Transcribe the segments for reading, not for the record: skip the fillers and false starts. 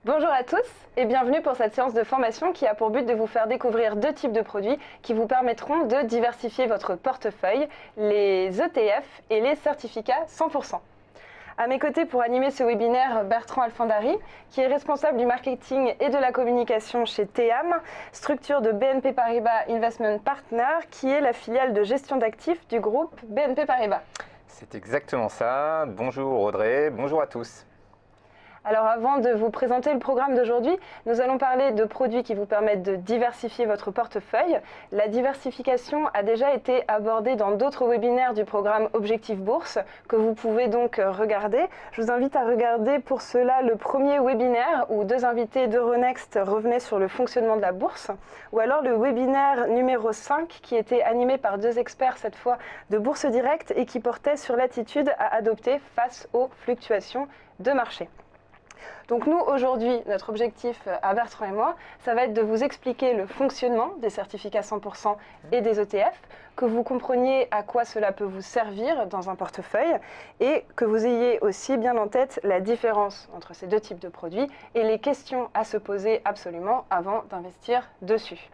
Bonjour à tous et bienvenue pour cette séance de formation qui a pour but de vous faire découvrir deux types de produits qui vous permettront de diversifier votre portefeuille, les ETF et les certificats 100%. À mes côtés pour animer ce webinaire, Bertrand Alfandari, qui est responsable du marketing et de la communication chez TEAM, structure de BNP Paribas Investment Partner, qui est la filiale de gestion d'actifs du groupe BNP Paribas. C'est exactement ça. Bonjour Audrey, bonjour à tous. Alors avant de vous présenter le programme d'aujourd'hui, nous allons parler de produits qui vous permettent de diversifier votre portefeuille. La diversification a déjà été abordée dans d'autres webinaires du programme Objectif Bourse que vous pouvez donc regarder. Je vous invite à regarder pour cela le premier webinaire où deux invités d'Euronext revenaient sur le fonctionnement de la bourse, ou alors le webinaire numéro 5 qui était animé par deux experts cette fois de Bourse Direct et qui portait sur l'attitude à adopter face aux fluctuations de marché. Donc nous, aujourd'hui, notre objectif à Bertrand et moi, ça va être de vous expliquer le fonctionnement des certificats 100% et des ETF, que vous compreniez à quoi cela peut vous servir dans un portefeuille et que vous ayez aussi bien en tête la différence entre ces deux types de produits et les questions à se poser absolument avant d'investir dessus.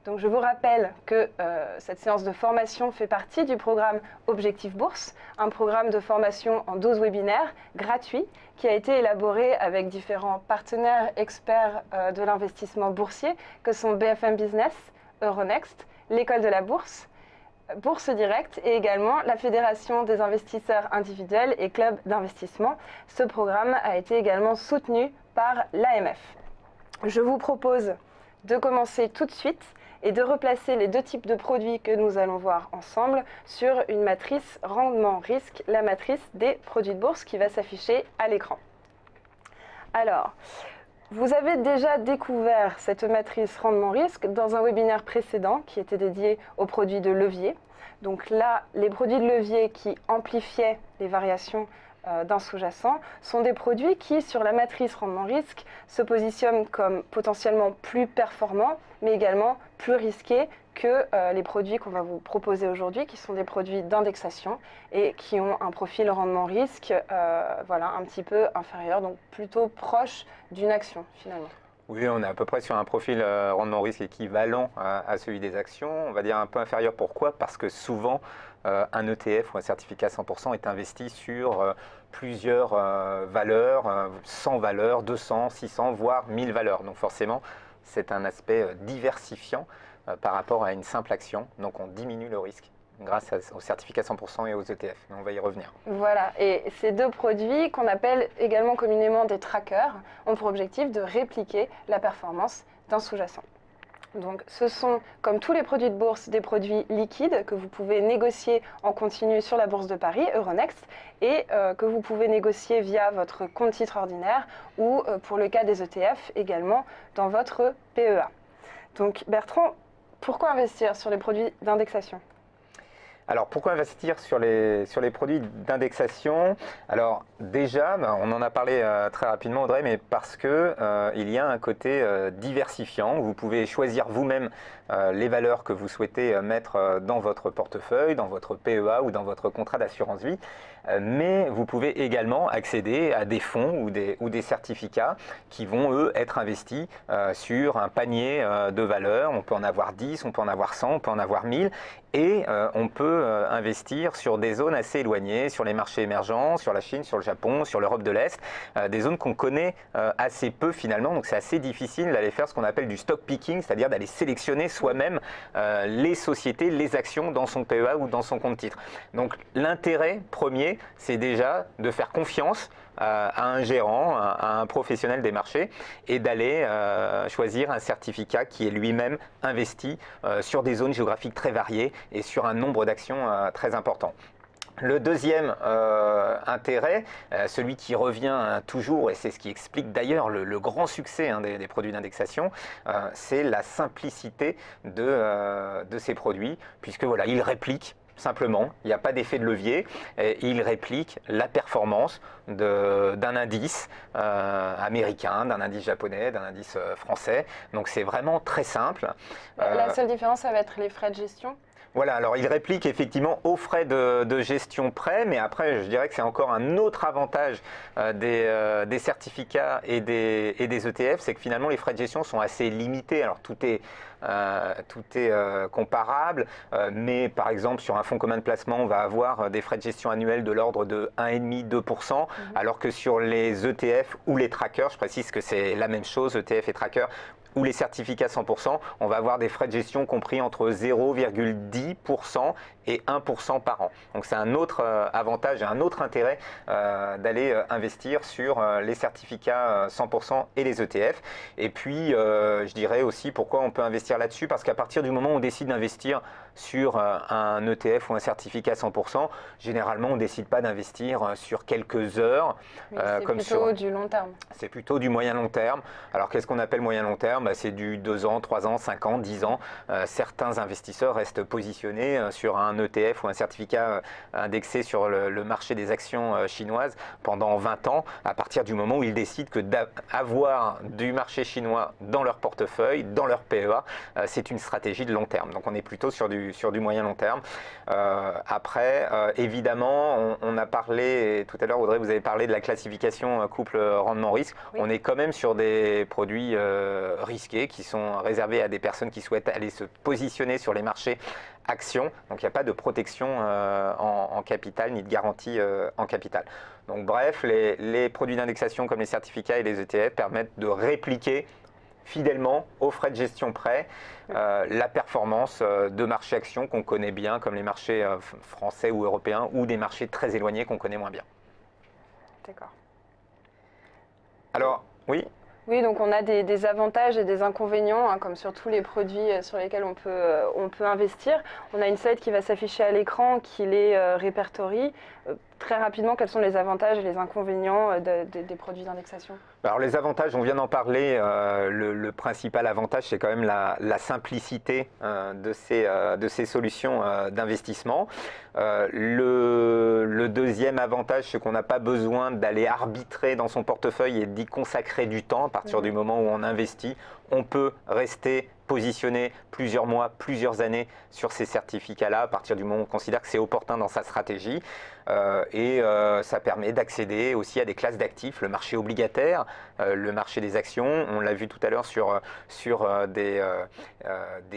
Donc je vous rappelle que cette séance de formation fait partie du programme Objectif Bourse, un programme de formation en 12 webinaires gratuits qui a été élaboré avec différents partenaires experts de l'investissement boursier que sont BFM Business, Euronext, l'École de la Bourse, Bourse Direct et également la Fédération des investisseurs individuels et clubs d'investissement. Ce programme a été également soutenu par l'AMF. Je vous propose de commencer tout de suite et de replacer les deux types de produits que nous allons voir ensemble sur une matrice rendement-risque, la matrice des produits de bourse qui va s'afficher à l'écran. Alors, vous avez déjà découvert cette matrice rendement-risque dans un webinaire précédent qui était dédié aux produits de levier. Donc là, les produits de levier qui amplifiaient les variations d'un sous-jacent sont des produits qui, sur la matrice rendement-risque, se positionnent comme potentiellement plus performants, mais également plus risqués que les produits qu'on va vous proposer aujourd'hui, qui sont des produits d'indexation et qui ont un profil rendement-risque voilà, un petit peu inférieur, donc plutôt proche d'une action finalement. Oui, on est à peu près sur un profil rendement-risque équivalent à celui des actions. On va dire un peu inférieur. Pourquoi? Parce que souvent, un ETF ou un certificat 100% est investi sur plusieurs valeurs, 100 valeurs, 200, 600, voire 1000 valeurs. Donc forcément, c'est un aspect diversifiant par rapport à une simple action. Donc on diminue le risque grâce aux certificats 100% et aux ETF. On va y revenir. Voilà, et ces deux produits, qu'on appelle également communément des trackers, ont pour objectif de répliquer la performance d'un sous-jacent. Donc ce sont, comme tous les produits de bourse, des produits liquides que vous pouvez négocier en continu sur la Bourse de Paris, Euronext, et que vous pouvez négocier via votre compte titre ordinaire ou, pour le cas des ETF, également dans votre PEA. Donc Bertrand, pourquoi investir sur les produits d'indexation ? Alors, pourquoi investir sur les produits d'indexation? Alors, déjà, on en a parlé très rapidement, Audrey, mais parce que il y a un côté diversifiant. Vous pouvez choisir vous-même les valeurs que vous souhaitez mettre dans votre portefeuille, dans votre PEA ou dans votre contrat d'assurance vie. Mais vous pouvez également accéder à des fonds ou des certificats qui vont, eux, être investis sur un panier de valeurs. On peut en avoir 10, on peut en avoir 100, on peut en avoir 1000. Et on peut investir sur des zones assez éloignées, sur les marchés émergents, sur la Chine, sur le Japon, sur l'Europe de l'Est, des zones qu'on connaît assez peu finalement, donc c'est assez difficile d'aller faire ce qu'on appelle du stock picking, c'est-à-dire d'aller sélectionner soi-même les sociétés, les actions dans son PEA ou dans son compte titre. Donc l'intérêt premier, c'est déjà de faire confiance à un gérant, à un professionnel des marchés et d'aller choisir un certificat qui est lui-même investi sur des zones géographiques très variées et sur un nombre d'actions très important. Le deuxième intérêt, celui qui revient toujours, et c'est ce qui explique d'ailleurs le grand succès des produits d'indexation, c'est la simplicité de ces produits, puisque voilà, ils répliquent simplement, il n'y a pas d'effet de levier, et il réplique la performance d'un indice américain, d'un indice japonais, d'un indice français. Donc c'est vraiment très simple. La seule différence, ça va être les frais de gestion. Voilà, alors il réplique effectivement aux frais de gestion prêt, mais après je dirais que c'est encore un autre avantage des certificats et des ETF, c'est que finalement les frais de gestion sont assez limités. Alors tout est comparable, mais par exemple sur un fonds commun de placement, on va avoir des frais de gestion annuels de l'ordre de 1,5-2%, alors que sur les ETF ou les trackers, je précise que c'est la même chose, ETF et trackers, ou les certificats 100%, on va avoir des frais de gestion compris entre 0,10% et 1% par an. Donc c'est un autre avantage et un autre intérêt d'aller investir sur les certificats 100% et les ETF. Et puis je dirais aussi pourquoi on peut investir là-dessus, parce qu'à partir du moment où on décide d'investir sur un ETF ou un certificat 100%, généralement on ne décide pas d'investir sur quelques heures. C'est plutôt du long terme. C'est plutôt du moyen-long terme. Alors qu'est-ce qu'on appelle moyen-long terme? C'est du 2 ans, 3 ans, 5 ans, 10 ans. Certains investisseurs restent positionnés sur un ETF ou un certificat indexé sur le marché des actions chinoises pendant 20 ans, à partir du moment où ils décident que d'avoir du marché chinois dans leur portefeuille, dans leur PEA, c'est une stratégie de long terme. Donc on est plutôt sur du moyen-long terme. Après, évidemment, on a parlé, tout à l'heure Audrey, vous avez parlé de la classification couple rendement-risque. Oui. On est quand même sur des produits risqués qui sont réservés à des personnes qui souhaitent aller se positionner sur les marchés actions. Donc il n'y a pas de protection en capital ni de garantie en capital. Donc bref, les produits d'indexation comme les certificats et les ETF permettent de répliquer fidèlement aux frais de gestion prêt la performance de marchés actions qu'on connaît bien, comme les marchés français ou européens, ou des marchés très éloignés qu'on connaît moins bien. D'accord. Alors, oui. Oui, donc on a des avantages et des inconvénients, hein, comme sur tous les produits sur lesquels on peut investir. On a une slide qui va s'afficher à l'écran qui les répertorie. Très rapidement, quels sont les avantages et les inconvénients des produits d'indexation? Alors les avantages, on vient d'en parler, le principal avantage c'est quand même la simplicité de ces solutions d'investissement. Le deuxième avantage, c'est qu'on n'a pas besoin d'aller arbitrer dans son portefeuille et d'y consacrer du temps. À partir du moment où on investit, on peut rester positionné plusieurs mois, plusieurs années sur ces certificats-là, à partir du moment où on considère que c'est opportun dans sa stratégie. Ça permet d'accéder aussi à des classes d'actifs, le marché obligataire, le marché des actions. On l'a vu tout à l'heure sur des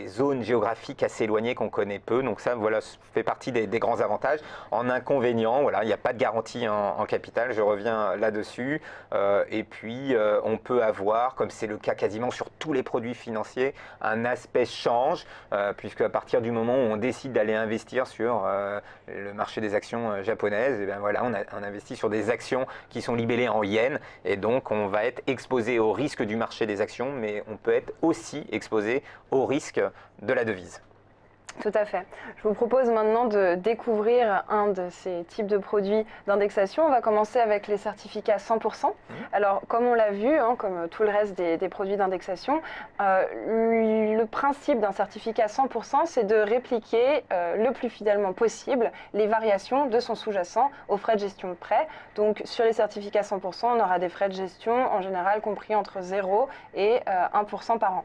zones géographiques assez éloignées qu'on connaît peu. Donc ça, voilà, fait partie des grands avantages. En inconvénient, voilà, il n'y a pas de garantie en capital, je reviens là-dessus. Et puis, on peut avoir, comme c'est le cas quasiment sur tous les produits financiers, un aspect change, puisque à partir du moment où on décide d'aller investir sur le marché des actions japonaises, et bien voilà, on investit sur des actions qui sont libellées en yens, et donc on va être exposé au risque du marché des actions, mais on peut être aussi exposé au risque de la devise. Tout à fait. Je vous propose maintenant de découvrir un de ces types de produits d'indexation. On va commencer avec les certificats 100%. Alors, comme on l'a vu, hein, comme tout le reste des produits d'indexation, le principe d'un certificat 100%, c'est de répliquer le plus fidèlement possible les variations de son sous-jacent aux frais de gestion de prêt. Donc, sur les certificats 100%, on aura des frais de gestion en général compris entre 0 et 1% par an.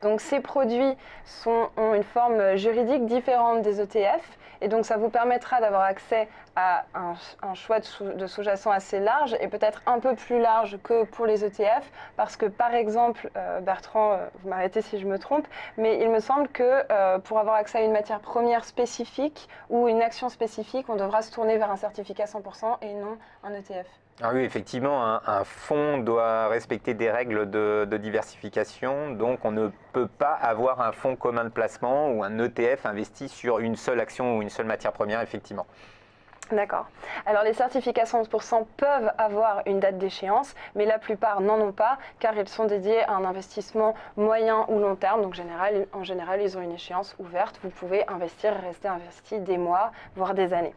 Donc ces produits ont une forme juridique différente des ETF et donc ça vous permettra d'avoir accès à un choix de sous-jacent assez large et peut-être un peu plus large que pour les ETF parce que par exemple, Bertrand, vous m'arrêtez si je me trompe, mais il me semble que pour avoir accès à une matière première spécifique ou une action spécifique, on devra se tourner vers un certificat 100% et non un ETF. Ah oui, effectivement, un fonds doit respecter des règles de diversification, donc on ne peut pas avoir un fonds commun de placement ou un ETF investi sur une seule action ou une seule matière première, effectivement. D'accord. Alors les certificats 100% peuvent avoir une date d'échéance, mais la plupart n'en ont pas car ils sont dédiés à un investissement moyen ou long terme. Donc en général, ils ont une échéance ouverte. Vous pouvez investir et rester investi des mois, voire des années.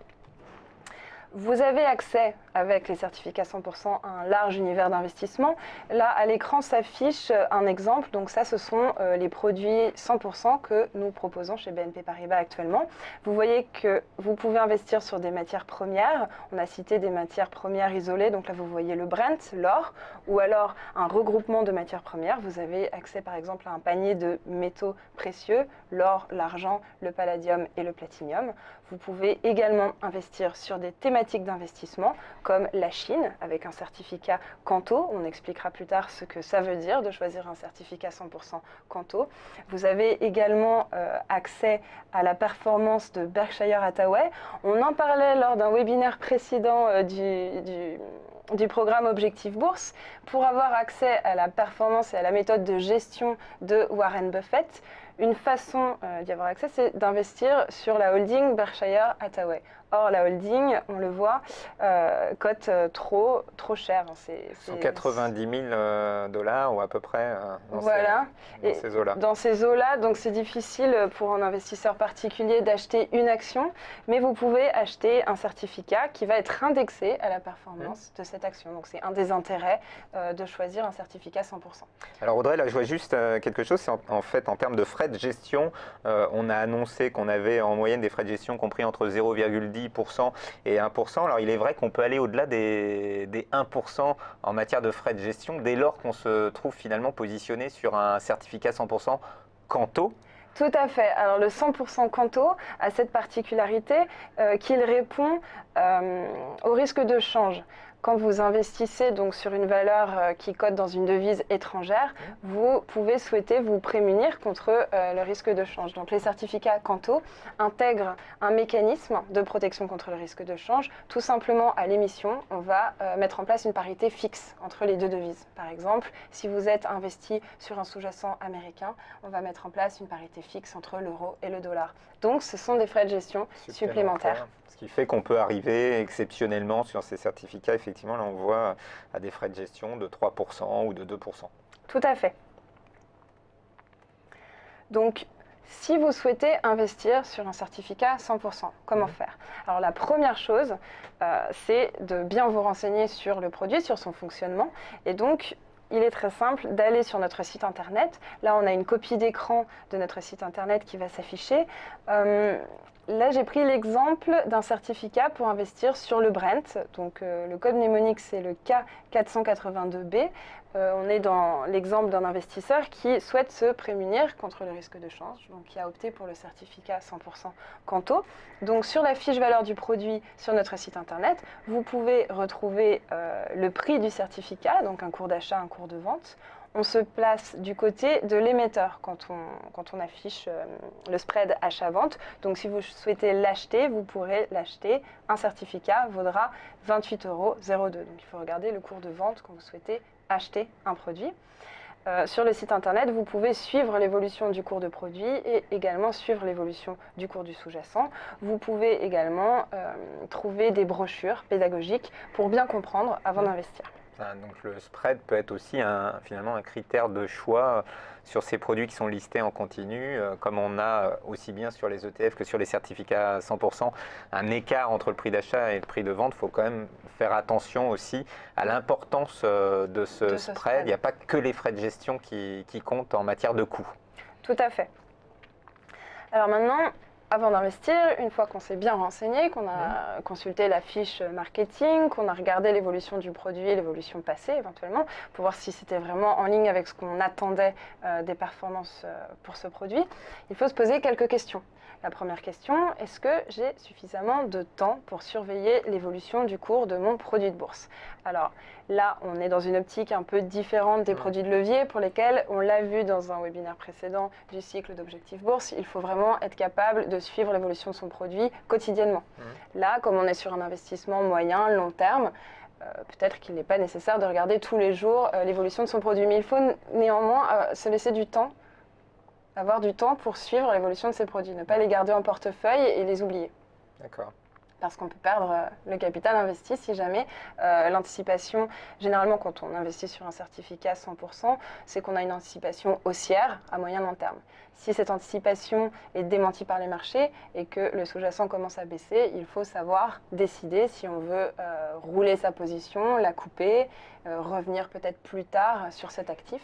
Vous avez accès avec les certificats 100% un large univers d'investissement. Là, à l'écran s'affiche un exemple. Donc ça, ce sont les produits 100% que nous proposons chez BNP Paribas actuellement. Vous voyez que vous pouvez investir sur des matières premières. On a cité des matières premières isolées. Donc là, vous voyez le Brent, l'or, ou alors un regroupement de matières premières. Vous avez accès, par exemple, à un panier de métaux précieux, l'or, l'argent, le palladium et le platinium. Vous pouvez également investir sur des thématiques d'investissement comme la Chine avec un certificat Canto. On expliquera plus tard ce que ça veut dire de choisir un certificat 100% Canto. Vous avez également accès à la performance de Berkshire Hathaway. On en parlait lors d'un webinaire précédent du programme Objectif Bourse. Pour avoir accès à la performance et à la méthode de gestion de Warren Buffett, une façon d'y avoir accès, c'est d'investir sur la holding Berkshire Hathaway. Or, la holding, on le voit, cote trop cher. 190 000 $ ou à peu près dans ces eaux-là. Dans ces eaux-là, donc c'est difficile pour un investisseur particulier d'acheter une action, mais vous pouvez acheter un certificat qui va être indexé à la performance de cette action. Donc c'est un des intérêts de choisir un certificat 100%. Alors Audrey, là je vois juste quelque chose, c'est en fait en termes de frais de gestion, on a annoncé qu'on avait en moyenne des frais de gestion compris entre 0,10% et 1%. Alors il est vrai qu'on peut aller au-delà des 1% en matière de frais de gestion dès lors qu'on se trouve finalement positionné sur un certificat 100% Canto. Tout à fait. Alors le 100% Canto a cette particularité qu'il répond au risque de change. Quand vous investissez donc sur une valeur qui cote dans une devise étrangère, vous pouvez souhaiter vous prémunir contre le risque de change. Donc les certificats Canto intègrent un mécanisme de protection contre le risque de change. Tout simplement à l'émission, on va mettre en place une parité fixe entre les deux devises. Par exemple, si vous êtes investi sur un sous-jacent américain, on va mettre en place une parité fixe entre l'euro et le dollar. Donc ce sont des frais de gestion supplémentaires. Ce qui fait qu'on peut arriver exceptionnellement sur ces certificats, effectivement, là on voit à des frais de gestion de 3% ou de 2%. Tout à fait. Donc, si vous souhaitez investir sur un certificat 100%, comment faire? Alors la première chose, c'est de bien vous renseigner sur le produit, sur son fonctionnement. Et donc, il est très simple d'aller sur notre site internet. Là, on a une copie d'écran de notre site internet qui va s'afficher. Là, j'ai pris l'exemple d'un certificat pour investir sur le Brent. Donc, le code mnémonique, c'est le K482B. On est dans l'exemple d'un investisseur qui souhaite se prémunir contre le risque de change, donc qui a opté pour le certificat 100% Canto. Donc, sur la fiche valeur du produit sur notre site internet, vous pouvez retrouver le prix du certificat, donc un cours d'achat, un cours de vente. On se place du côté de l'émetteur quand on affiche le spread achat-vente. Donc si vous souhaitez l'acheter, vous pourrez l'acheter. Un certificat vaudra 28,02 €. Donc il faut regarder le cours de vente quand vous souhaitez acheter un produit. Sur le site internet, vous pouvez suivre l'évolution du cours de produit et également suivre l'évolution du cours du sous-jacent. Vous pouvez également trouver des brochures pédagogiques pour bien comprendre avant d'investir. Donc le spread peut être aussi finalement un critère de choix sur ces produits qui sont listés en continu, comme on a aussi bien sur les ETF que sur les certificats 100%, un écart entre le prix d'achat et le prix de vente. Il faut quand même faire attention aussi à l'importance de ce spread. Il n'y a pas que les frais de gestion qui comptent en matière de coût. Tout à fait. Alors maintenant, avant d'investir, une fois qu'on s'est bien renseigné, qu'on a consulté la fiche marketing, qu'on a regardé l'évolution du produit, l'évolution passée éventuellement, pour voir si c'était vraiment en ligne avec ce qu'on attendait des performances pour ce produit, il faut se poser quelques questions. La première question, est-ce que j'ai suffisamment de temps pour surveiller l'évolution du cours de mon produit de bourse? Alors là, on est dans une optique un peu différente des produits de levier pour lesquels, on l'a vu dans un webinaire précédent du cycle d'Objectif Bourse, il faut vraiment être capable de suivre l'évolution de son produit quotidiennement. Là, comme on est sur un investissement moyen, long terme, peut-être qu'il n'est pas nécessaire de regarder tous les jours l'évolution de son produit, mais il faut néanmoins se laisser du temps, avoir du temps pour suivre l'évolution de ces produits, ne pas les garder en portefeuille et les oublier. D'accord. parce qu'on peut perdre le capital investi si jamais l'anticipation, généralement quand on investit sur un certificat à 100%, c'est qu'on a une anticipation haussière à moyen long terme. Si cette anticipation est démentie par les marchés et que le sous-jacent commence à baisser, il faut savoir décider si on veut rouler sa position, la couper, revenir peut-être plus tard sur cet actif,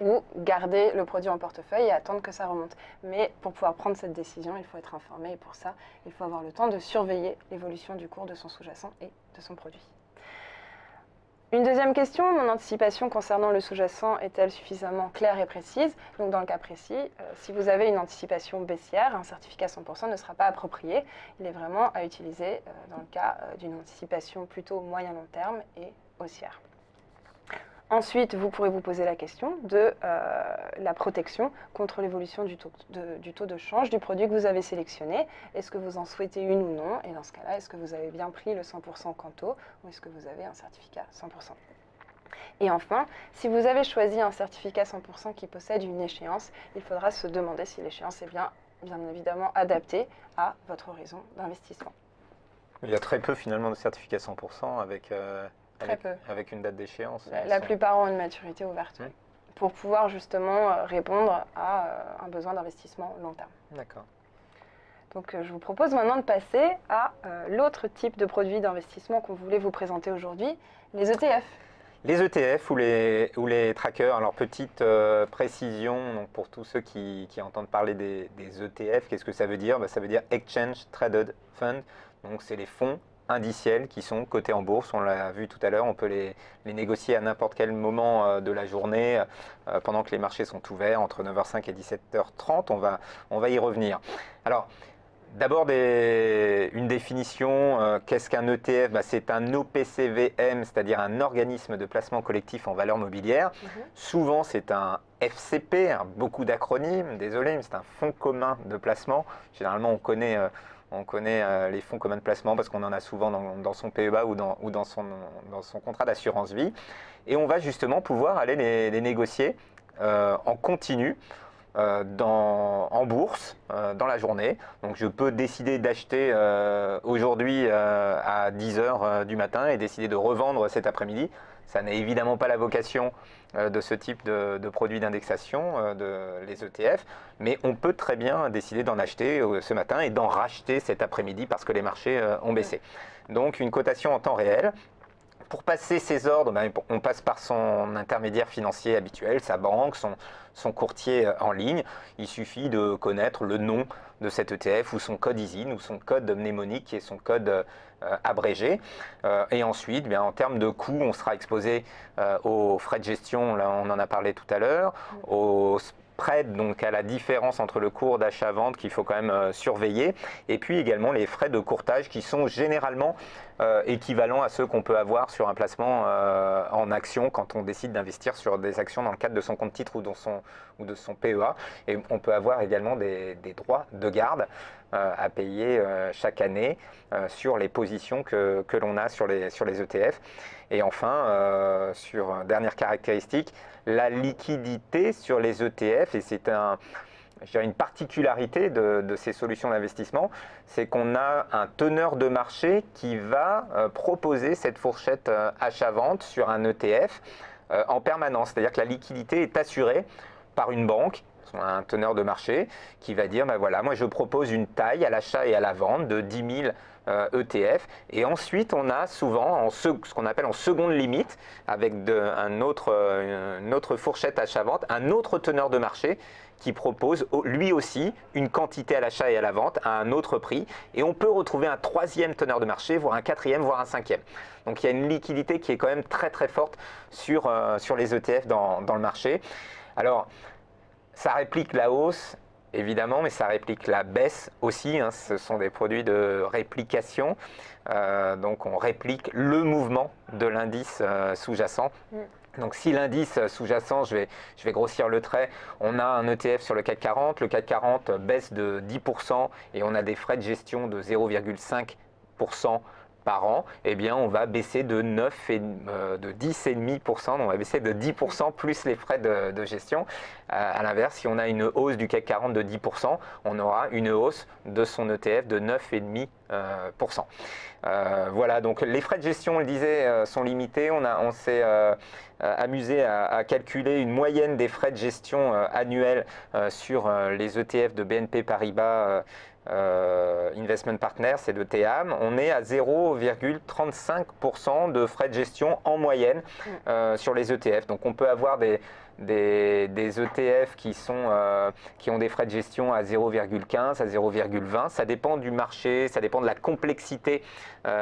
ou garder le produit en portefeuille et attendre que ça remonte. Mais pour pouvoir prendre cette décision, il faut être informé et pour ça, il faut avoir le temps de surveiller l'évolution du cours de son sous-jacent et de son produit. Une deuxième question, mon anticipation concernant le sous-jacent est-elle suffisamment claire et précise? Donc dans le cas précis, si vous avez une anticipation baissière, un certificat 100% ne sera pas approprié. Il est vraiment à utiliser dans le cas d'une anticipation plutôt moyen-long terme et haussière. Ensuite, vous pourrez vous poser la question de la protection contre l'évolution du taux de change du produit que vous avez sélectionné. Est-ce que vous en souhaitez une ou non? Et dans ce cas-là, est-ce que vous avez bien pris le 100% Canto ou est-ce que vous avez un certificat 100%? Et enfin, si vous avez choisi un certificat 100% qui possède une échéance, il faudra se demander si l'échéance est bien évidemment adaptée à votre horizon d'investissement. Il y a très peu finalement de certificats 100% avec une date d'échéance. La plupart ont une maturité ouverte pour pouvoir justement répondre à un besoin d'investissement long terme. D'accord. Donc je vous propose maintenant de passer à l'autre type de produit d'investissement qu'on voulait vous présenter aujourd'hui, les ETF. Les ETF ou les trackers, alors petite précision donc pour tous ceux qui entendent parler des ETF, qu'est-ce que ça veut dire? Ça veut dire Exchange Traded Fund, donc c'est les fonds indiciels qui sont cotés en bourse, on l'a vu tout à l'heure, on peut les négocier à n'importe quel moment de la journée, pendant que les marchés sont ouverts, entre 9h05 et 17h30, on va y revenir. Alors, d'abord une définition, qu'est-ce qu'un ETF? C'est un OPCVM, c'est-à-dire un organisme de placement collectif en valeur mobilière. Souvent c'est un FCP, beaucoup d'acronymes, désolé, mais c'est un fonds commun de placement. Généralement on connaît les fonds communs de placement parce qu'on en a souvent dans son PEA ou dans son contrat d'assurance vie. Et on va justement pouvoir aller les négocier en continu en bourse dans la journée. Donc je peux décider d'acheter aujourd'hui à 10h du matin et décider de revendre cet après-midi. Ça n'est évidemment pas la vocation de ce type de produits d'indexation, les ETF, mais on peut très bien décider d'en acheter ce matin et d'en racheter cet après-midi parce que les marchés ont baissé. Donc une cotation en temps réel. Pour passer ces ordres, on passe par son intermédiaire financier habituel, sa banque, son courtier en ligne. Il suffit de connaître le nom de cet ETF ou son code ISIN ou son code mnémonique qui est son code abrégé. Et ensuite, en termes de coûts, on sera exposé aux frais de gestion, là on en a parlé tout à l'heure, aux spread, donc à la différence entre le cours d'achat-vente qu'il faut quand même surveiller, et puis également les frais de courtage qui sont généralement équivalents à ceux qu'on peut avoir sur un placement en action quand on décide d'investir sur des actions dans le cadre de son compte titre ou de son PEA. Et on peut avoir également des droits de garde à payer chaque année sur les positions que l'on a sur les ETF. Et enfin, sur dernière caractéristique, la liquidité sur les ETF, et c'est une particularité de ces solutions d'investissement, c'est qu'on a un teneur de marché qui va proposer cette fourchette achat-vente sur un ETF en permanence. C'est-à-dire que la liquidité est assurée par une banque, un teneur de marché, qui va dire, voilà, moi je propose une taille à l'achat et à la vente de 10 000 ETF, et ensuite on a souvent ce qu'on appelle en seconde limite, avec une autre fourchette achat-vente, un autre teneur de marché qui propose lui aussi une quantité à l'achat et à la vente à un autre prix, et on peut retrouver un troisième teneur de marché, voire un quatrième, voire un cinquième. Donc il y a une liquidité qui est quand même très très forte sur les ETF dans le marché. Alors ça réplique la hausse évidemment, mais ça réplique la baisse aussi, ce sont des produits de réplication, donc on réplique le mouvement de l'indice sous-jacent. Donc si l'indice sous-jacent, je vais grossir le trait, on a un ETF sur le CAC 40, le CAC 40 baisse de 10% et on a des frais de gestion de 0,5% par an, eh bien, on va baisser de 10,5%, on va baisser de 10% plus les frais de gestion. À l'inverse, si on a une hausse du CAC 40 de 10%, on aura une hausse de son ETF de 9,5%. Voilà, donc les frais de gestion, on le disait, sont limités. On s'est amusé à calculer une moyenne des frais de gestion annuels sur les ETF de BNP Paribas Investment Partners et de TEAM. On est à 0,35% de frais de gestion en moyenne sur les ETF. Donc on peut avoir des ETF qui ont des frais de gestion à 0,15, à 0,20. Ça dépend du marché, ça dépend de la complexité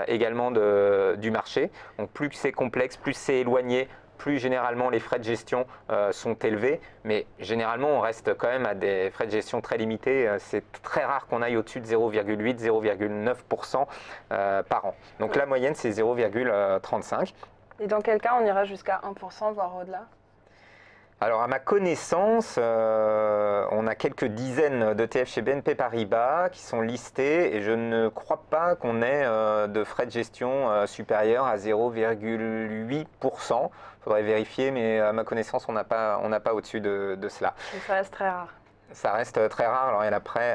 également du marché. Donc plus c'est complexe, plus c'est éloigné, plus généralement les frais de gestion sont élevés, mais généralement on reste quand même à des frais de gestion très limités. C'est très rare qu'on aille au-dessus de 0,8, 0,9% par an. Donc la moyenne c'est 0,35. Et dans quel cas on ira jusqu'à 1%, voire au-delà? Alors à ma connaissance, on a quelques dizaines d'ETF chez BNP Paribas qui sont listés et je ne crois pas qu'on ait de frais de gestion supérieurs à 0,8%. Il faudrait vérifier, mais à ma connaissance, on n'a pas au-dessus de cela. Donc ça reste très rare. Ça reste très rare. Alors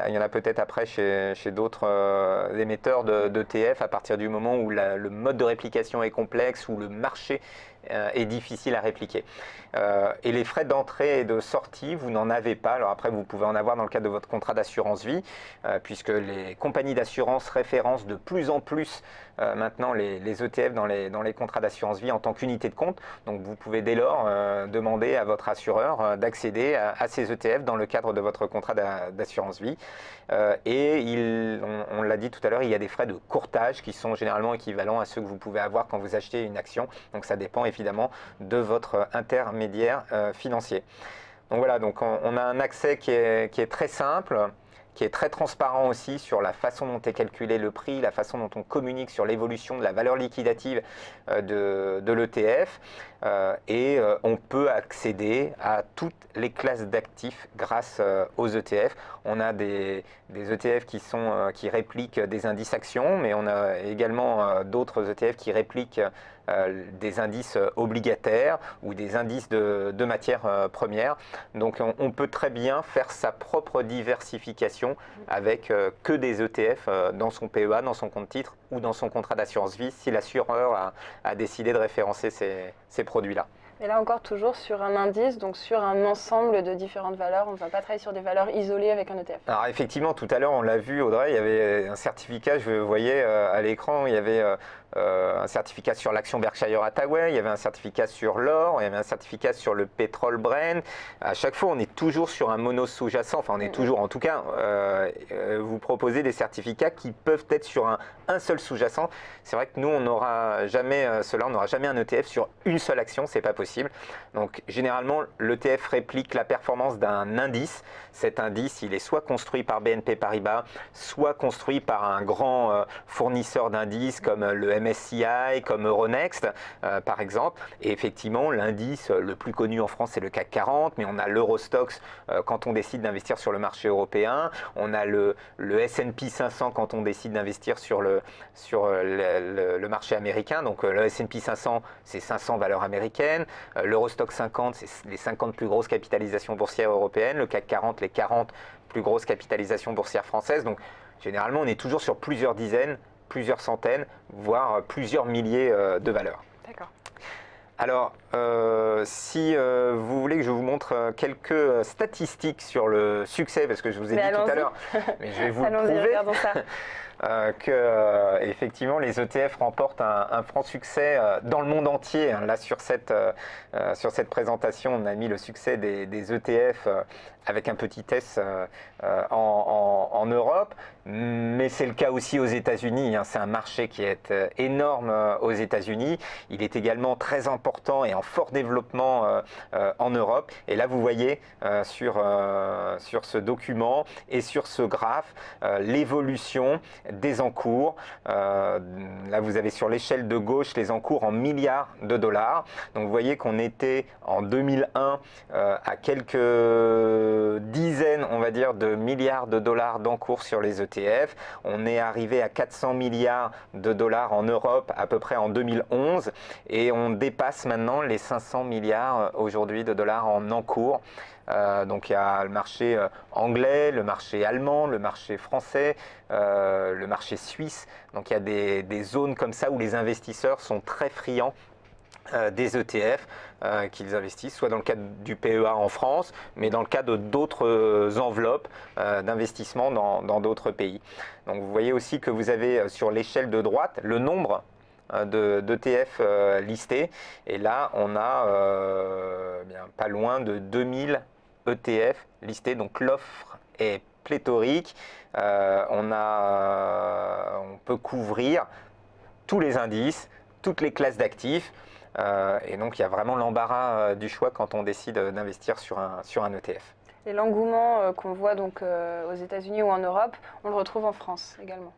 il y en a peut-être après chez d'autres émetteurs d'ETF à partir du moment où le mode de réplication est complexe, où le marché est difficile à répliquer. Et les frais d'entrée et de sortie, vous n'en avez pas. Alors après, vous pouvez en avoir dans le cadre de votre contrat d'assurance vie, puisque les compagnies d'assurance référencent de plus en plus maintenant les ETF dans les contrats d'assurance vie en tant qu'unité de compte. Donc vous pouvez dès lors demander à votre assureur d'accéder à ces ETF dans le cadre de votre contrat d'assurance vie. Et on l'a dit tout à l'heure, il y a des frais de courtage qui sont généralement équivalents à ceux que vous pouvez avoir quand vous achetez une action. Donc ça dépend évidemment de votre intermédiaire financier. Donc voilà, donc on a un accès qui est très simple, qui est très transparent aussi sur la façon dont est calculé le prix, la façon dont on communique sur l'évolution de la valeur liquidative de l'ETF. Et on peut accéder à toutes les classes d'actifs grâce aux ETF. On a des ETF qui répliquent des indices actions, mais on a également d'autres ETF qui répliquent des indices obligataires ou des indices de matières premières. Donc on peut très bien faire sa propre diversification avec que des ETF dans son PEA, dans son compte titre ou dans son contrat d'assurance vie si l'assureur a décidé de référencer ces produits-là. Et là encore, toujours sur un indice, donc sur un ensemble de différentes valeurs. On ne va pas travailler sur des valeurs isolées avec un ETF. Alors effectivement, tout à l'heure, on l'a vu, Audrey, il y avait un certificat, je voyais à l'écran, il y avait un certificat sur l'action Berkshire Hathaway, il y avait un certificat sur l'or, il y avait un certificat sur le pétrole Brent. À chaque fois, on est toujours sur un mono sous-jacent, enfin on est toujours, en tout cas, vous proposez des certificats qui peuvent être sur un seul sous-jacent. C'est vrai que nous, on n'aura jamais cela, on n'aura jamais un ETF sur une seule action, c'est pas possible. Donc généralement, l'ETF réplique la performance d'un indice. Cet indice, il est soit construit par BNP Paribas, soit construit par un grand fournisseur d'indices comme le MSCI, comme Euronext, par exemple. Et effectivement, l'indice le plus connu en France, c'est le CAC 40, mais on a l'Eurostoxx quand on décide d'investir sur le marché européen. On a le S&P 500 quand on décide d'investir sur le marché américain. Donc le S&P 500, c'est 500 valeurs américaines. L'Eurostoxx 50, c'est les 50 plus grosses capitalisations boursières européennes. Le CAC 40, les 40 plus grosses capitalisations boursières françaises. Donc généralement, on est toujours sur plusieurs dizaines, plusieurs centaines, voire plusieurs milliers de valeurs. D'accord. Alors, si vous voulez que je vous montre quelques statistiques sur le succès, parce que je vous ai dit tout à l'heure, mais je vais vous prouver que effectivement les ETF remportent un franc succès dans le monde entier. Là, sur cette présentation, on a mis le succès des ETF avec un petit S en Europe, mais c'est le cas aussi aux États-Unis. C'est un marché qui est énorme aux États-Unis. Il est également très important et en fort développement en Europe. Et là, vous voyez sur ce document et sur ce graphe l'évolution des encours. Là, vous avez sur l'échelle de gauche les encours en milliards de dollars. Donc, vous voyez qu'on était en 2001 à quelques dizaines, on va va dire, de milliards de dollars d'encours sur les ETF. On est arrivé à 400 milliards de dollars en Europe à peu près en 2011 et on dépasse maintenant les 500 milliards aujourd'hui de dollars en encours. Donc il y a le marché anglais, le marché allemand, le marché français, le marché suisse. Donc il y a des zones comme ça où les investisseurs sont très friands des ETF qu'ils investissent, soit dans le cadre du PEA en France, mais dans le cadre d'autres enveloppes d'investissement dans d'autres pays. Donc vous voyez aussi que vous avez sur l'échelle de droite le nombre d'ETF listés, et là on a bien, pas loin de 2000 ETF listés, donc l'offre est pléthorique. On peut couvrir tous les indices, toutes les classes d'actifs. Et donc il y a vraiment l'embarras du choix quand on décide d'investir sur un ETF. Et l'engouement qu'on voit donc aux États-Unis ou en Europe, on le retrouve en France également.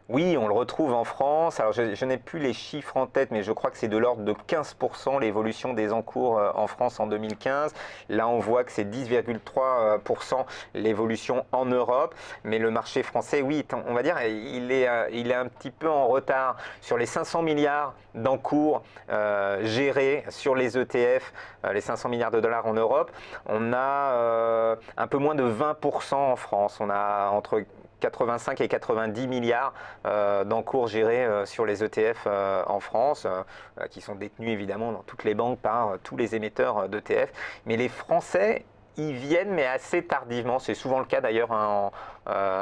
Oui, on le retrouve en France. Alors, je n'ai plus les chiffres en tête, mais je crois que c'est de l'ordre de 15% l'évolution des encours en France en 2015. Là, on voit que c'est 10,3% l'évolution en Europe. Mais le marché français, oui, on va dire, il est un petit peu en retard. Sur les 500 milliards d'encours gérés sur les ETF, les 500 milliards de dollars en Europe, on a un peu moins de 20% en France. On a entre 85 et 90 milliards d'encours gérés sur les ETF en France, qui sont détenus évidemment dans toutes les banques par tous les émetteurs d'ETF. Mais les Français y viennent, mais assez tardivement. C'est souvent le cas d'ailleurs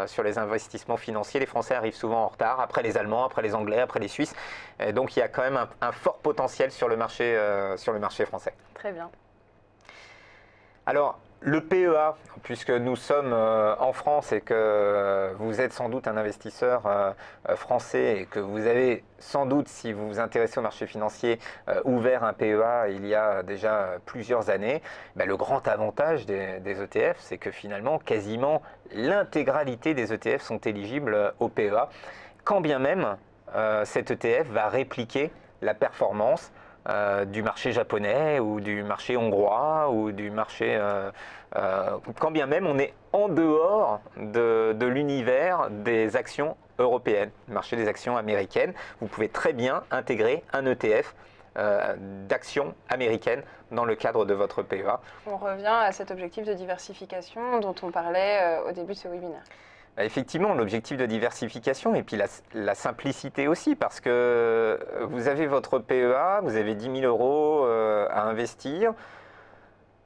sur les investissements financiers. Les Français arrivent souvent en retard, après les Allemands, après les Anglais, après les Suisses. Et donc il y a quand même un fort potentiel sur le marché français. Très bien. Alors, le PEA, puisque nous sommes en France et que vous êtes sans doute un investisseur français et que vous avez sans doute, si vous vous intéressez au marché financier, ouvert un PEA il y a déjà plusieurs années, le grand avantage des ETF, c'est que finalement, quasiment l'intégralité des ETF sont éligibles au PEA, quand bien même cet ETF va répliquer la performance du marché japonais ou du marché hongrois ou du marché, quand bien même on est en dehors de l'univers des actions européennes, le marché des actions américaines. Vous pouvez très bien intégrer un ETF d'actions américaines dans le cadre de votre PEA. On revient à cet objectif de diversification dont on parlait au début de ce webinaire. Effectivement, l'objectif de diversification et puis la simplicité aussi, parce que vous avez votre PEA, vous avez 10 000 € à investir.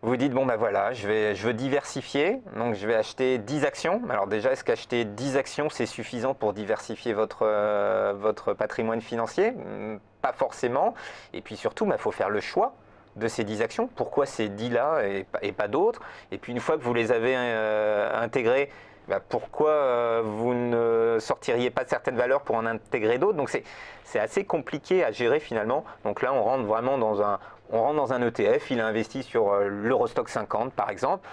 Vous dites, bon ben voilà, je veux diversifier, donc je vais acheter 10 actions. Alors déjà, est-ce qu'acheter 10 actions, c'est suffisant pour diversifier votre patrimoine financier? Pas forcément. Et puis surtout, il faut faire le choix de ces 10 actions. Pourquoi ces 10-là et pas d'autres? Et puis une fois que vous les avez intégrées, pourquoi vous ne sortiriez pas de certaines valeurs pour en intégrer d'autres? Donc c'est assez compliqué à gérer finalement. Donc là, on rentre vraiment dans un ETF. Il est investi sur l'Eurostock 50 par exemple,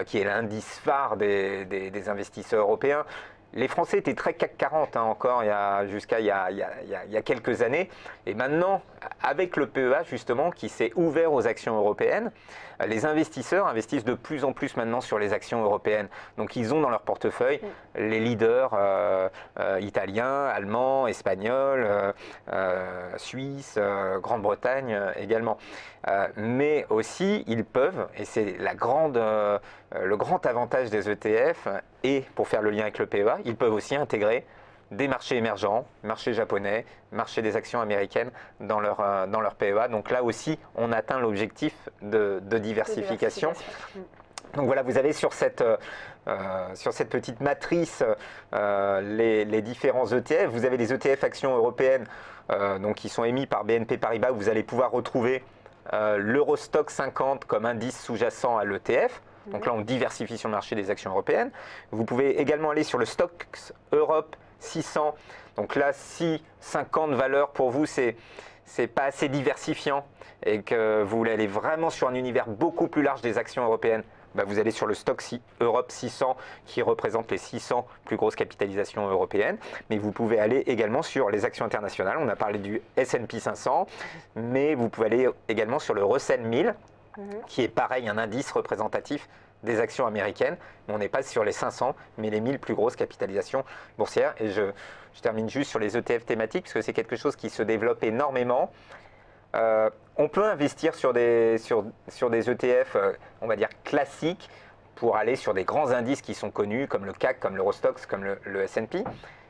qui est l'indice phare des investisseurs européens. Les Français étaient très CAC 40 encore jusqu'à il y a quelques années. Et maintenant, avec le PEA justement qui s'est ouvert aux actions européennes, les investisseurs investissent de plus en plus maintenant sur les actions européennes. Donc ils ont dans leur portefeuille les leaders italiens, allemands, espagnols, suisses, Grande-Bretagne également. Mais aussi ils peuvent, et c'est le grand avantage des ETF, et pour faire le lien avec le PEA, ils peuvent aussi intégrer des marchés émergents, marché japonais, marché des actions américaines dans leur PEA. Donc là aussi, on atteint l'objectif de diversification. Donc voilà, vous avez sur cette petite matrice les différents ETF. Vous avez les ETF actions européennes donc qui sont émis par BNP Paribas, où vous allez pouvoir retrouver l'Eurostock 50 comme indice sous-jacent à l'ETF. Donc là, on diversifie sur le marché des actions européennes. Vous pouvez également aller sur le Stoxx Europe 600. Donc là, si 50 valeurs pour vous, c'est pas assez diversifiant et que vous voulez aller vraiment sur un univers beaucoup plus large des actions européennes, vous allez sur le Stoxx Europe 600 qui représente les 600 plus grosses capitalisations européennes. Mais vous pouvez aller également sur les actions internationales. On a parlé du S&P 500, mais vous pouvez aller également sur le Russell 1000, qui est pareil, un indice représentatif des actions américaines. On n'est pas sur les 500, mais les 1000 plus grosses capitalisations boursières. Et je termine juste sur les ETF thématiques, parce que c'est quelque chose qui se développe énormément. On peut investir sur des ETF, on va dire classiques, pour aller sur des grands indices qui sont connus, comme le CAC, comme l'Eurostoxx, comme le S&P.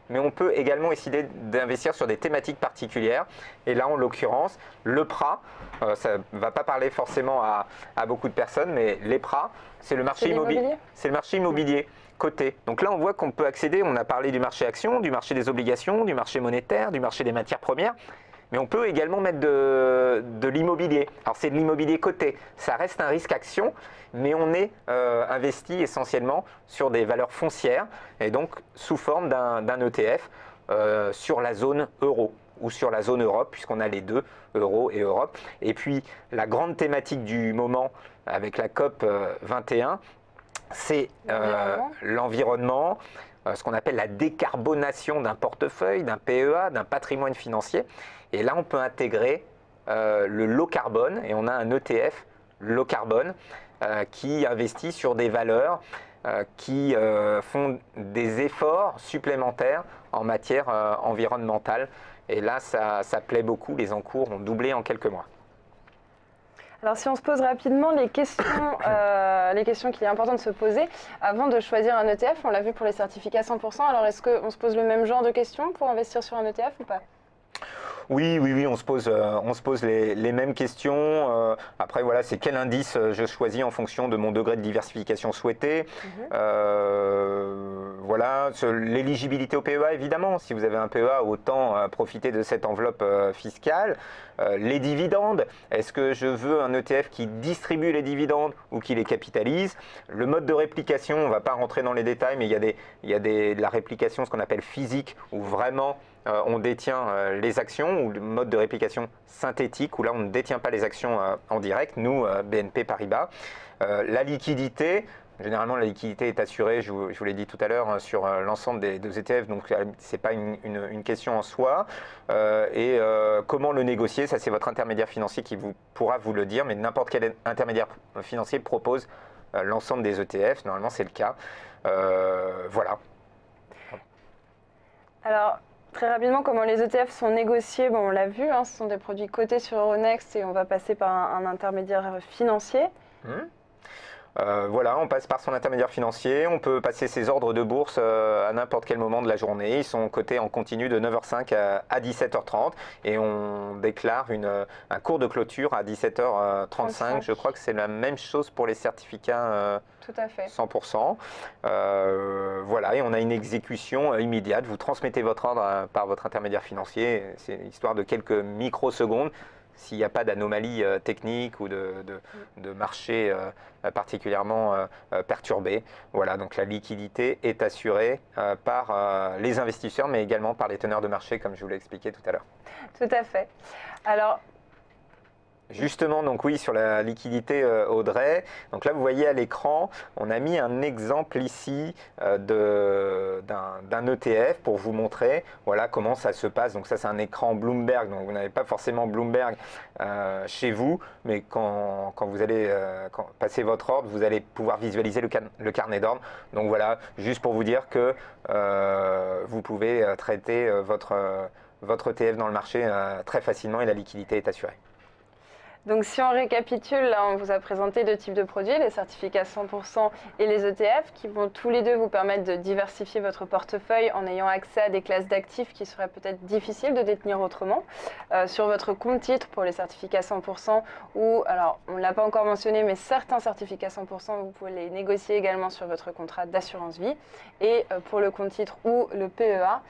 Mais on peut également essayer d'investir sur des thématiques particulières. Et là, en l'occurrence, le PRA, ça ne va pas parler forcément à beaucoup de personnes, mais les PRA, c'est le marché immobilier. C'est le marché immobilier coté. Donc là, on voit qu'on peut accéder, on a parlé du marché actions, du marché des obligations, du marché monétaire, du marché des matières premières. Mais on peut également mettre de l'immobilier. Alors c'est de l'immobilier coté, ça reste un risque action, mais on est investi essentiellement sur des valeurs foncières et donc sous forme d'un ETF sur la zone euro ou sur la zone Europe, puisqu'on a les deux, euro et Europe. Et puis la grande thématique du moment avec la COP 21, c'est l'environnement, ce qu'on appelle la décarbonation d'un portefeuille, d'un PEA, d'un patrimoine financier. Et là, on peut intégrer le low carbone et on a un ETF low carbone qui investit sur des valeurs qui font des efforts supplémentaires en matière environnementale. Et là, ça plaît beaucoup. Les encours ont doublé en quelques mois. Alors si on se pose rapidement les questions qu'il est important de se poser avant de choisir un ETF, on l'a vu pour les certificats 100%, alors est-ce qu'on se pose le même genre de questions pour investir sur un ETF ou pas ? Oui, on se pose les mêmes questions. Après, voilà, c'est quel indice je choisis en fonction de mon degré de diversification souhaité. Voilà, l'éligibilité au PEA, évidemment. Si vous avez un PEA, autant profiter de cette enveloppe fiscale. Les dividendes, est-ce que je veux un ETF qui distribue les dividendes ou qui les capitalise? Le mode de réplication, on ne va pas rentrer dans les détails, mais il y a de la réplication, ce qu'on appelle physique, où vraiment on détient les actions, ou le mode de réplication synthétique, où là on ne détient pas les actions en direct, nous, BNP Paribas. La liquidité, généralement la liquidité est assurée, je vous l'ai dit tout à l'heure, sur l'ensemble des ETF, donc ce n'est pas une question en soi. Comment le négocier, ça c'est votre intermédiaire financier qui pourra vous le dire, mais n'importe quel intermédiaire financier propose l'ensemble des ETF, normalement c'est le cas. Voilà. Alors, très rapidement, comment les ETF sont négociés, bon, on l'a vu, hein, ce sont des produits cotés sur Euronext et on va passer par un intermédiaire financier. Voilà, on passe par son intermédiaire financier, on peut passer ses ordres de bourse à n'importe quel moment de la journée. Ils sont cotés en continu de 9h05 à 17h30 et on déclare un cours de clôture à 17h35. 35. Je crois que c'est la même chose pour les certificats Tout à fait. 100%. Voilà, et on a une exécution immédiate. Vous transmettez votre ordre par votre intermédiaire financier. C'est l'histoire de quelques microsecondes. S'il n'y a pas d'anomalie technique ou de marché particulièrement perturbé. Voilà, donc la liquidité est assurée par les investisseurs, mais également par les teneurs de marché, comme je vous l'ai expliqué tout à l'heure. Tout à fait. Alors, justement, donc oui, sur la liquidité, Audrey. Donc là, vous voyez à l'écran, on a mis un exemple ici d'un ETF pour vous montrer voilà, comment ça se passe. Donc ça, c'est un écran Bloomberg. Donc vous n'avez pas forcément Bloomberg chez vous, mais quand vous allez passer votre ordre, vous allez pouvoir visualiser le carnet d'ordre. Donc voilà, juste pour vous dire que vous pouvez traiter votre ETF dans le marché très facilement et la liquidité est assurée. donc si on récapitule, là on vous a présenté deux types de produits, les certificats 100% et les ETF, qui vont tous les deux vous permettre de diversifier votre portefeuille en ayant accès à des classes d'actifs qui seraient peut-être difficiles de détenir autrement. Sur votre compte titre pour les certificats 100%, ou alors on ne l'a pas encore mentionné, mais certains certificats 100%, vous pouvez les négocier également sur votre contrat d'assurance vie. Et pour le compte titre ou le PEA,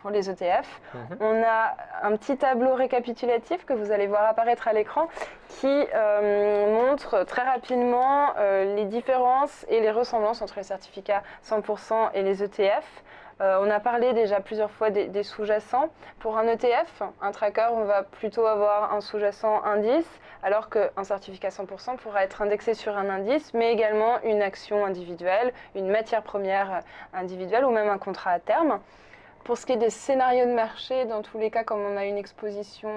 pour les ETF. On a un petit tableau récapitulatif que vous allez voir apparaître à l'écran qui montre très rapidement les différences et les ressemblances entre les certificats 100% et les ETF. On a parlé déjà plusieurs fois des sous-jacents. Pour un ETF, un tracker, on va plutôt avoir un sous-jacent indice, alors qu'un certificat 100% pourra être indexé sur un indice, mais également une action individuelle, une matière première individuelle ou même un contrat à terme. Pour ce qui est des scénarios de marché, dans tous les cas, comme on a une exposition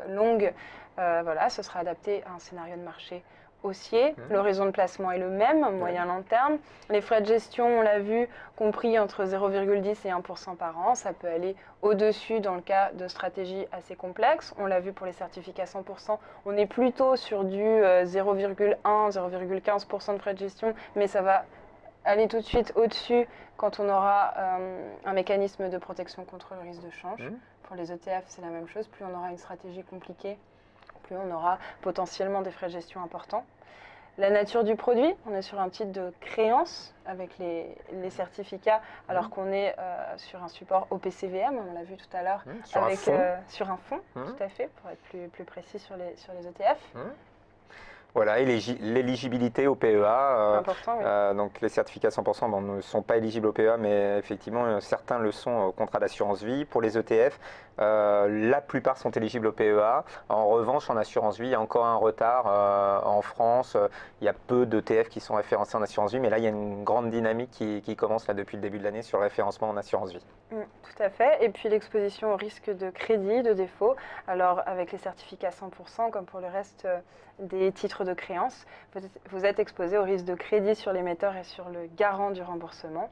longue, voilà, ce sera adapté à un scénario de marché haussier. L'horizon de placement est le même, moyen-long terme. Les frais de gestion, on l'a vu, compris entre 0,10 et 1% par an. Ça peut aller au-dessus dans le cas de stratégies assez complexes. On l'a vu pour les certificats 100%. On est plutôt sur du 0,1, 0,15% de frais de gestion, mais ça va aller tout de suite au-dessus quand on aura un mécanisme de protection contre le risque de change. Pour les ETF, c'est la même chose. Plus on aura une stratégie compliquée, plus on aura potentiellement des frais de gestion importants. La nature du produit, on est sur un titre de créance avec les certificats, alors qu'on est sur un support OPCVM, on l'a vu tout à l'heure, sur un fonds, tout à fait, pour être plus précis sur les ETF. Voilà, et l'éligibilité au PEA, important, oui. donc les certificats 100% ne sont pas éligibles au PEA, mais effectivement certains le sont au contrat d'assurance vie. Pour les ETF, la plupart sont éligibles au PEA. En revanche, en assurance vie, il y a encore un retard. En France, il y a peu d'ETF qui sont référencés en assurance vie, mais là il y a une grande dynamique qui commence là, depuis le début de l'année sur le référencement en assurance vie. Tout à fait. Et puis l'exposition au risque de crédit, de défaut. Alors avec les certificats 100%, comme pour le reste des titres de créance, vous êtes exposé au risque de crédit sur l'émetteur et sur le garant du remboursement.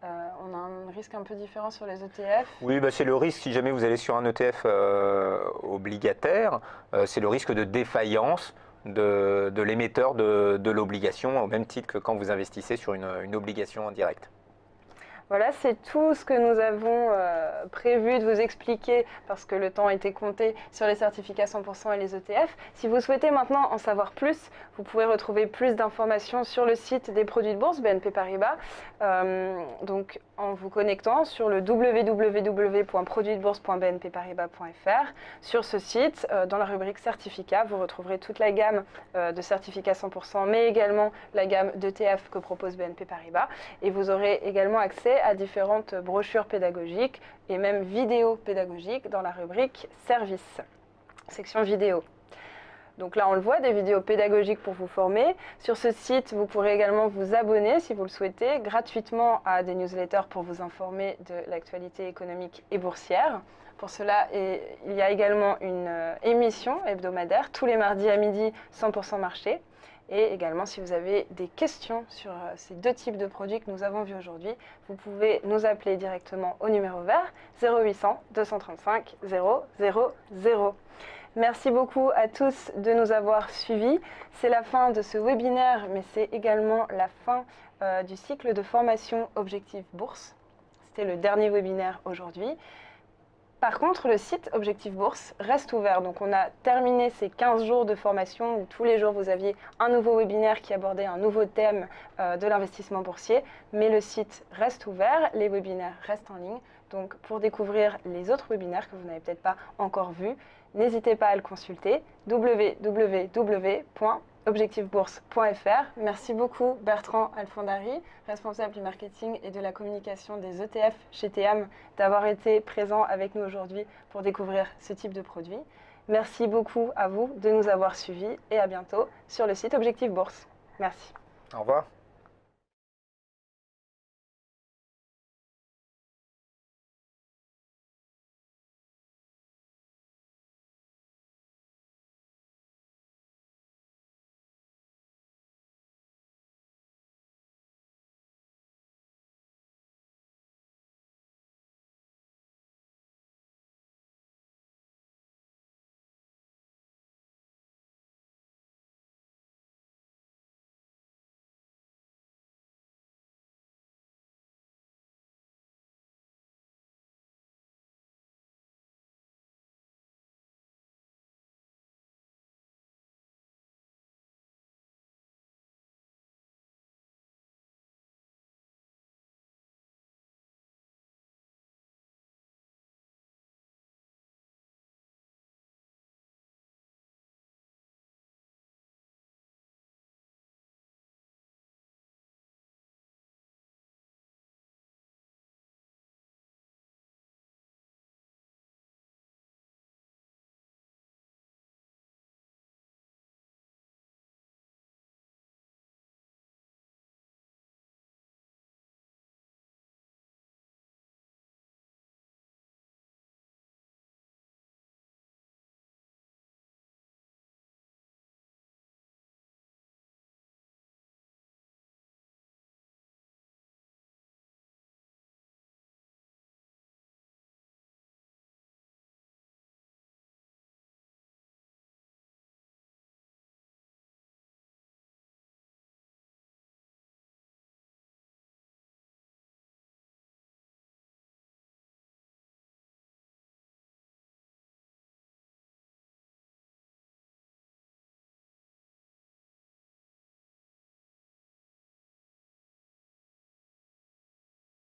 On a un risque un peu différent sur les ETF. Oui, c'est le risque si jamais vous allez sur un ETF obligataire, c'est le risque de défaillance de l'émetteur de l'obligation, au même titre que quand vous investissez sur une obligation en direct. Voilà, c'est tout ce que nous avons prévu de vous expliquer parce que le temps était compté sur les certificats 100% et les ETF. Si vous souhaitez maintenant en savoir plus, vous pouvez retrouver plus d'informations sur le site des produits de bourse BNP Paribas. Donc en vous connectant sur le www.produitsdebourse.bnpparibas.fr. Sur ce site, dans la rubrique certificats, vous retrouverez toute la gamme de certificats 100%, mais également la gamme d'ETF que propose BNP Paribas. Et vous aurez également accès à différentes brochures pédagogiques et même vidéos pédagogiques dans la rubrique services, section vidéo. Donc là, on le voit, des vidéos pédagogiques pour vous former. Sur ce site, vous pourrez également vous abonner, si vous le souhaitez, gratuitement à des newsletters pour vous informer de l'actualité économique et boursière. Pour cela, il y a également une émission hebdomadaire, tous les mardis à midi, 100% marché. Et également, si vous avez des questions sur ces deux types de produits que nous avons vus aujourd'hui, vous pouvez nous appeler directement au numéro vert 0800 235 000. Merci beaucoup à tous de nous avoir suivis. C'est la fin de ce webinaire, mais c'est également la fin du cycle de formation Objectif Bourse. C'était le dernier webinaire aujourd'hui. Par contre, le site Objectif Bourse reste ouvert. Donc, on a terminé ces 15 jours de formation où tous les jours, vous aviez un nouveau webinaire qui abordait un nouveau thème de l'investissement boursier. Mais le site reste ouvert, les webinaires restent en ligne. Donc, pour découvrir les autres webinaires que vous n'avez peut-être pas encore vus, n'hésitez pas à le consulter, www.objectifbourse.fr. Merci beaucoup Bertrand Alfondary, responsable du marketing et de la communication des ETF chez TEAM, d'avoir été présent avec nous aujourd'hui pour découvrir ce type de produit. Merci beaucoup à vous de nous avoir suivis et à bientôt sur le site Objectif Bourse. Merci. Au revoir.